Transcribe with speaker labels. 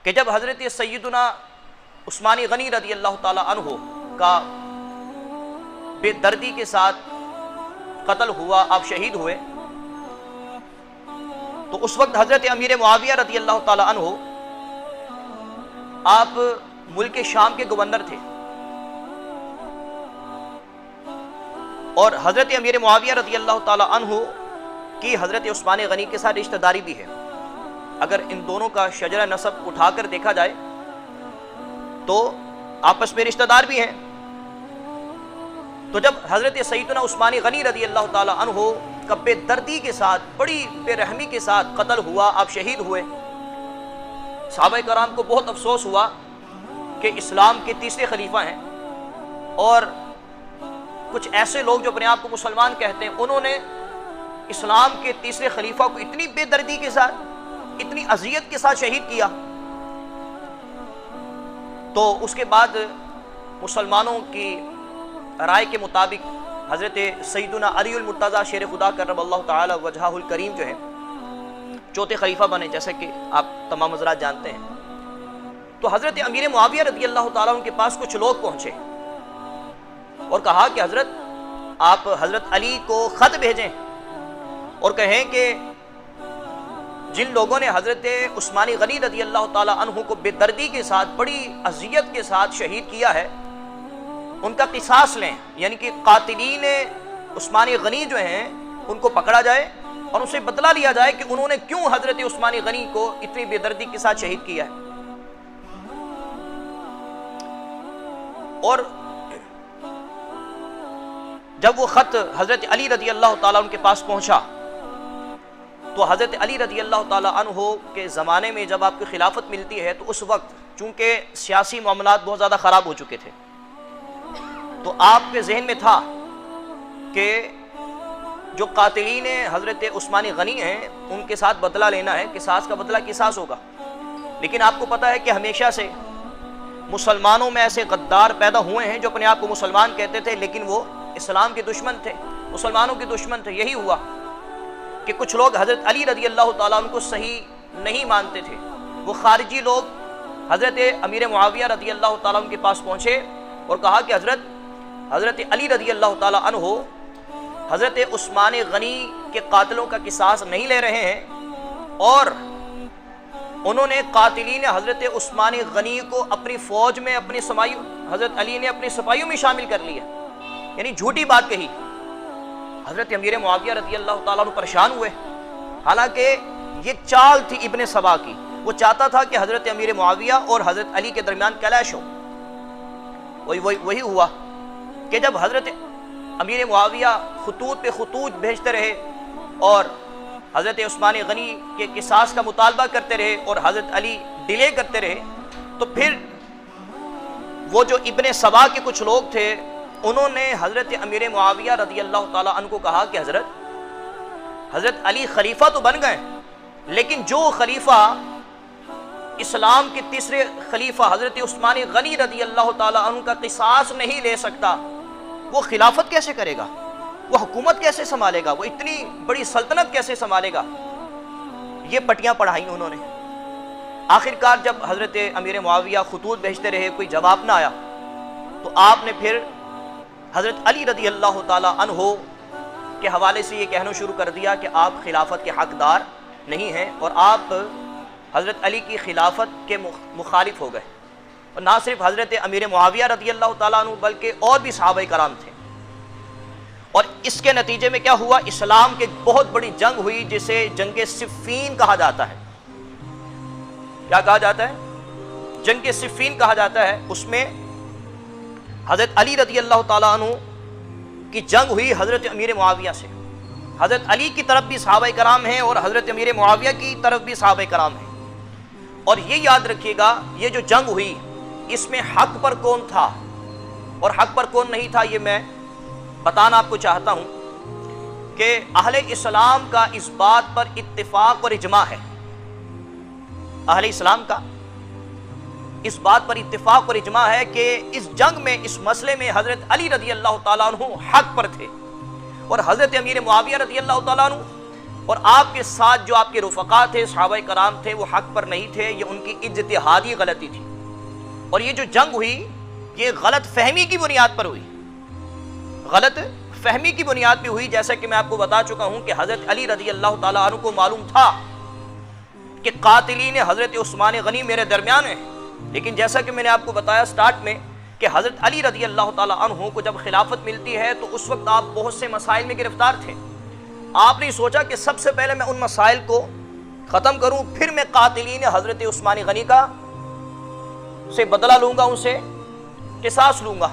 Speaker 1: کہ جب حضرت سیدنا عثمان غنی رضی اللہ تعالی عنہ کا بے دردی کے ساتھ قتل ہوا، آپ شہید ہوئے، تو اس وقت حضرت امیر معاویہ رضی اللہ تعالی عنہ آپ ملک شام کے گورنر تھے، اور حضرت امیر معاویہ رضی اللہ تعالی عنہ کی حضرت عثمان غنی کے ساتھ رشتہ داری بھی ہے۔ اگر ان دونوں کا شجرہ نسب اٹھا کر دیکھا جائے تو آپس میں رشتہ دار بھی ہیں۔ تو جب حضرت سیدنا عثمان غنی رضی اللہ تعالی عنہ کا بے دردی کے ساتھ، بڑی بے رحمی کے ساتھ قتل ہوا، آپ شہید ہوئے، صحابہ کرام کو بہت افسوس ہوا کہ اسلام کے تیسرے خلیفہ ہیں، اور کچھ ایسے لوگ جو اپنے آپ کو مسلمان کہتے ہیں، انہوں نے اسلام کے تیسرے خلیفہ کو اتنی بے دردی کے ساتھ، اتنی اذیت کے ساتھ شہید کیا۔ تو اس کے بعد مسلمانوں کی رائے کے مطابق حضرت سیدنا علی المرتضیٰ شیر خدا کرم اللہ تعالی وجہہ الکریم جو ہے چوتھے خلیفہ بنے، جیسے کہ آپ تمام حضرات جانتے ہیں۔ تو حضرت امیر معاویہ رضی اللہ تعالیٰ عنہ کے پاس کچھ لوگ پہنچے اور کہا کہ حضرت آپ حضرت علی کو خط بھیجیں اور کہیں کہ جن لوگوں نے حضرت عثمان غنی رضی اللہ تعالیٰ عنہ کو بے دردی کے ساتھ، بڑی اذیت کے ساتھ شہید کیا ہے، ان کا قصاص لیں، یعنی کہ قاتلین عثمان غنی جو ہیں ان کو پکڑا جائے اور ان سے بدلہ لیا جائے کہ انہوں نے کیوں حضرت عثمان غنی کو اتنی بے دردی کے ساتھ شہید کیا ہے۔ اور جب وہ خط حضرت علی رضی اللہ تعالیٰ عنہ کے پاس پہنچا تو حضرت علی رضی اللہ تعالیٰ عنہ کے زمانے میں جب آپ کی خلافت ملتی ہے تو اس وقت چونکہ سیاسی معاملات بہت زیادہ خراب ہو چکے تھے، تو آپ کے ذہن میں تھا کہ جو قاتلین حضرت عثمان غنی ہیں ان کے ساتھ بدلہ لینا ہے، قصاص کا بدلہ قصاص ہوگا۔ لیکن آپ کو پتہ ہے کہ ہمیشہ سے مسلمانوں میں ایسے غدار پیدا ہوئے ہیں جو اپنے آپ کو مسلمان کہتے تھے لیکن وہ اسلام کے دشمن تھے، مسلمانوں کے دشمن تھے۔ یہی ہوا کہ کچھ لوگ حضرت علی رضی اللہ تعالیٰ عنہ کو صحیح نہیں مانتے تھے، وہ خارجی لوگ حضرت امیر معاویہ رضی اللہ تعالیٰ عنہ کے پاس پہنچے اور کہا کہ حضرت علی رضی اللہ تعالیٰ عنہ حضرت عثمان غنی کے قاتلوں کا قصاص نہیں لے رہے ہیں، اور انہوں نے قاتلین حضرت عثمان غنی کو اپنی فوج میں، اپنی سپاہیوں، حضرت علی نے اپنی سپاہیوں میں شامل کر لیا، یعنی جھوٹی بات کہی۔ حضرت امیر معاویہ رضی اللہ تعالیٰ عنہ پریشان ہوئے، حالانکہ یہ چال تھی ابن سبا کی، وہ چاہتا تھا کہ حضرت امیر معاویہ اور حضرت علی کے درمیان کلیش ہو۔ وہی ہوا کہ جب حضرت امیر معاویہ خطوط پہ خطوط بھیجتے رہے اور حضرت عثمان غنی کے قصاص کا مطالبہ کرتے رہے اور حضرت علی ڈیلے کرتے رہے، تو پھر وہ جو ابن سبا کے کچھ لوگ تھے انہوں نے حضرت امیر معاویہ رضی اللہ تعالیٰ عنہ کو کہا کہ حضرت علی خلیفہ تو بن گئے، لیکن جو خلیفہ اسلام کے تیسرے خلیفہ حضرت عثمان غنی رضی اللہ تعالیٰ عنہ کا قصاص نہیں لے سکتا، وہ خلافت کیسے کرے گا، وہ حکومت کیسے سنبھالے گا، وہ اتنی بڑی سلطنت کیسے سنبھالے گا۔ یہ پٹیاں پڑھائیں انہوں نے۔ آخرکار جب حضرت امیر معاویہ خطوط بھیجتے رہے، کوئی جواب نہ آیا، تو آپ نے پھر حضرت علی رضی اللہ تعالیٰ عنہ کے حوالے سے یہ کہنا شروع کر دیا کہ آپ خلافت کے حقدار نہیں ہیں، اور آپ حضرت علی کی خلافت کے مخالف ہو گئے۔ اور نہ صرف حضرت امیر معاویہ رضی اللہ تعالیٰ عنہ بلکہ اور بھی صحابہ کرام تھے، اور اس کے نتیجے میں کیا ہوا، اسلام کی بہت بڑی جنگ ہوئی جسے جنگ صفین کہا جاتا ہے۔ کیا کہا جاتا ہے؟ جنگ صفین کہا جاتا ہے۔ اس میں حضرت علی رضی اللہ تعالیٰ عنہ کی جنگ ہوئی حضرت امیر معاویہ سے۔ حضرت علی کی طرف بھی صحابہ کرام ہیں اور حضرت امیر معاویہ کی طرف بھی صحابہ کرام ہیں، اور یہ یاد رکھیے گا یہ جو جنگ ہوئی اس میں حق پر کون تھا اور حق پر کون نہیں تھا، یہ میں بتانا آپ کو چاہتا ہوں کہ اہل اسلام کا اس بات پر اتفاق اور اجماع ہے، اہل اسلام کا اس بات پر اتفاق اور اجماع ہے کہ اس جنگ میں، اس مسئلے میں حضرت علی رضی اللہ تعالیٰ عنہ حق پر تھے، اور حضرت امیر معاویہ رضی اللہ تعالیٰ عنہ اور آپ کے ساتھ جو آپ کے رفقا تھے، صحابہ کرام تھے، وہ حق پر نہیں تھے، یہ ان کی اجتہادی غلطی تھی۔ اور یہ جو جنگ ہوئی یہ غلط فہمی کی بنیاد پر ہوئی، غلط فہمی کی بنیاد پہ ہوئی، جیسا کہ میں آپ کو بتا چکا ہوں کہ حضرت علی رضی اللہ تعالیٰ عنہ کو معلوم تھا کہ قاتلین حضرت عثمان غنی میرے درمیان ہیں، لیکن جیسا کہ میں نے آپ کو بتایا سٹارٹ میں کہ حضرت علی رضی اللہ تعالیٰ عنہ کو جب خلافت ملتی ہے تو اس وقت آپ بہت سے مسائل میں گرفتار تھے۔ آپ نے سوچا کہ سب سے پہلے میں ان مسائل کو ختم کروں، پھر میں قاتلین حضرت عثمان غنی کا سے بدلہ لوں گا، ان سے قصاص لوں گا۔